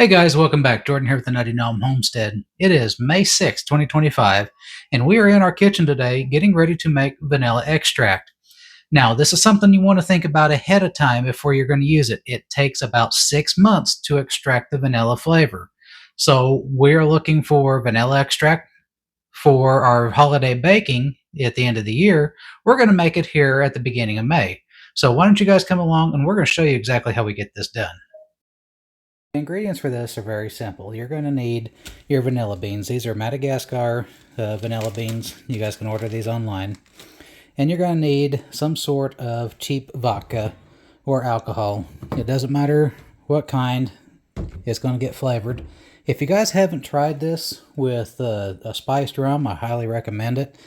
Hey guys, welcome back. Jordan here with the Nutty Gnome Homestead. It is May 6th, 2025, and we are in our kitchen today getting ready to make vanilla extract. Now, this is something you want to think about ahead of time before you're going to use it. It takes about 6 months to extract the vanilla flavor. So, we're looking for vanilla extract for our holiday baking at the end of the year. We're going to make it here at the beginning of May. So, why don't you guys come along and we're going to show you exactly how we get this done. The ingredients for this are very simple. You're going to need your vanilla beans. These are Madagascar vanilla beans. You guys can order these online. And you're going to need some sort of cheap vodka or alcohol. It doesn't matter what kind. It's going to get flavored. If you guys haven't tried this with a spiced rum, I highly recommend it.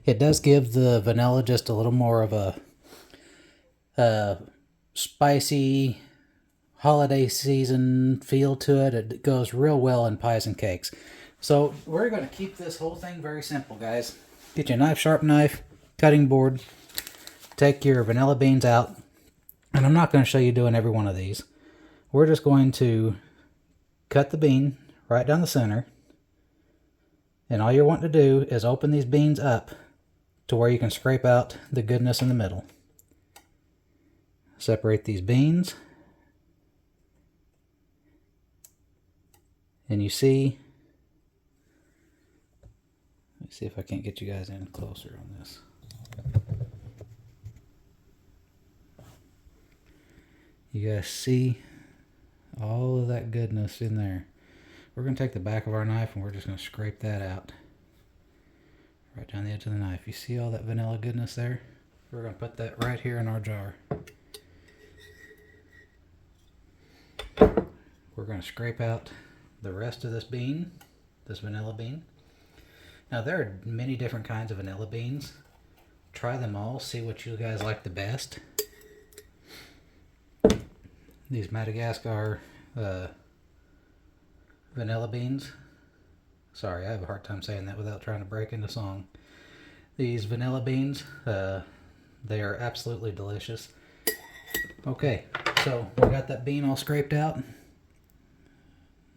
It does give the vanilla just a little more of a spicy holiday season feel to it. It goes real well in pies and cakes. So we're going to keep this whole thing very simple, guys. Get your knife, sharp knife, cutting board. Take your vanilla beans out. And I'm not going to show you doing every one of these. We're just going to cut the bean right down the center. And all you're wanting to do is open these beans up to where you can scrape out the goodness in the middle. Separate these beans. And you see, let's see if I can't get you guys in closer on this. You guys see all of that goodness in there. We're going to take the back of our knife and we're just going to scrape that out. Right down the edge of the knife. You see all that vanilla goodness there? We're going to put that right here in our jar. We're going to scrape out the rest of this bean, this vanilla bean. Now there are many different kinds of vanilla beans. Try them all, see what you guys like the best. These Madagascar vanilla beans. Sorry, I have a hard time saying that without trying to break into song. These vanilla beans, they are absolutely delicious. Okay, so we got that bean all scraped out.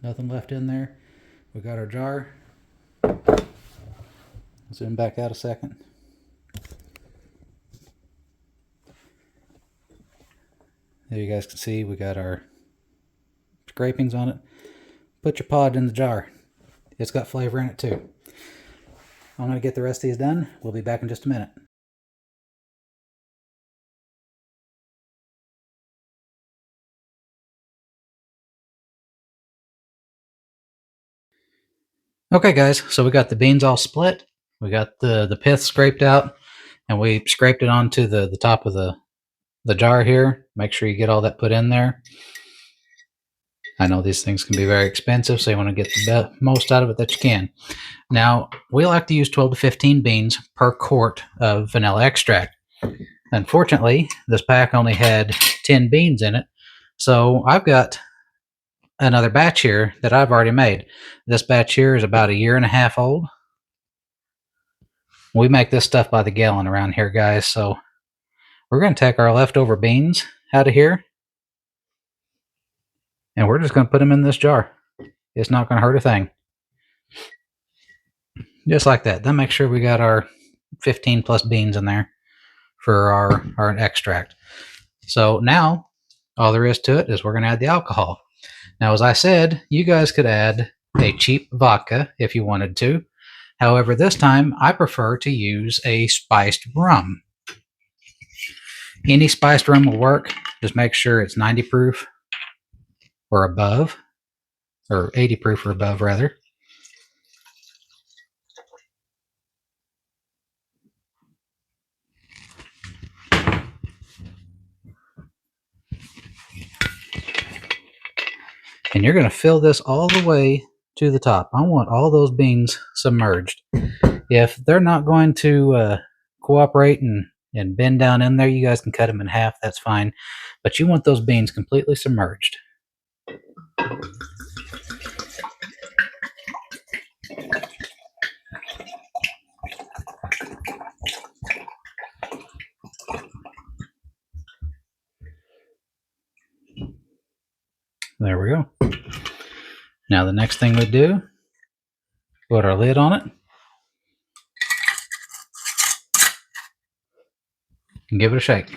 Nothing left in there. We got our jar. Zoom back out a second. There you guys can see we got our scrapings on it. Put your pod in the jar. It's got flavor in it too. I'm going to get the rest of these done. We'll be back in just a minute. Okay guys, so we got the beans all split. We got the pith scraped out and we scraped it onto the top of the jar here. Make sure you get all that put in there. I know these things can be very expensive, so you want to get the most out of it that you can. Now, we like to use 12 to 15 beans per quart of vanilla extract. Unfortunately, this pack only had 10 beans in it, so I've got another batch here that I've already made. This batch here is about 1.5 years old. We make this stuff by the gallon around here, guys, so we're going to take our leftover beans out of here, and we're just going to put them in this jar. It's not going to hurt a thing. Just like that. Then make sure we got our 15 plus beans in there for our extract. So now all there is to it is we're going to add the alcohol. Now, as I said, you guys could add a cheap vodka if you wanted to. However, this time I prefer to use a spiced rum. Any spiced rum will work. Just make sure it's 90 proof or above, or 80 proof or above rather. And you're going to fill this all the way to the top. I want all those beans submerged. If they're not going to cooperate and bend down in there, you guys can cut them in half. That's fine. But you want those beans completely submerged. There we go. Now the next thing we do, put our lid on it and give it a shake.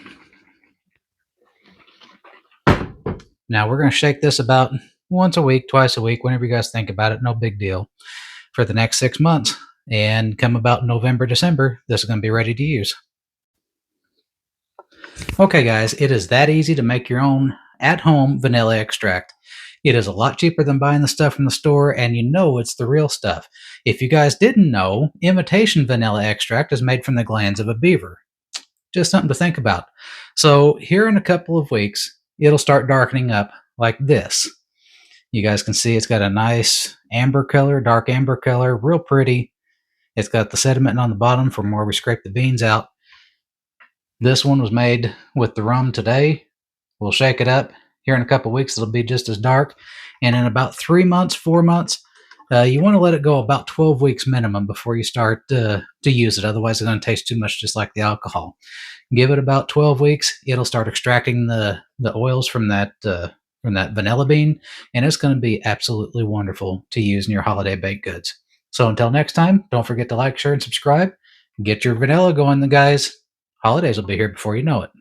Now we're going to shake this about once a week, twice a week, whenever you guys think about it. No big deal. For the next 6 months. And come about November, December, this is going to be ready to use. Okay, guys, it is that easy to make your own at-home vanilla extract. It is a lot cheaper than buying the stuff from the store, and you know it's the real stuff. If you guys didn't know, imitation vanilla extract is made from the glands of a beaver. Just something to think about. So here in a couple of weeks, it'll start darkening up like this. You guys can see it's got a nice amber color, dark amber color, real pretty. It's got the sediment on the bottom from where we scraped the beans out. This one was made with the rum today. We'll shake it up. Here in a couple of weeks, it'll be just as dark. And in about 3 months, 4 months, you want to let it go about 12 weeks minimum before you start to use it. Otherwise, it's going to taste too much, just like the alcohol. Give it about 12 weeks. It'll start extracting the oils from that vanilla bean, and it's going to be absolutely wonderful to use in your holiday baked goods. So until next time, don't forget to like, share, and subscribe. Get your vanilla going, guys. Holidays will be here before you know it.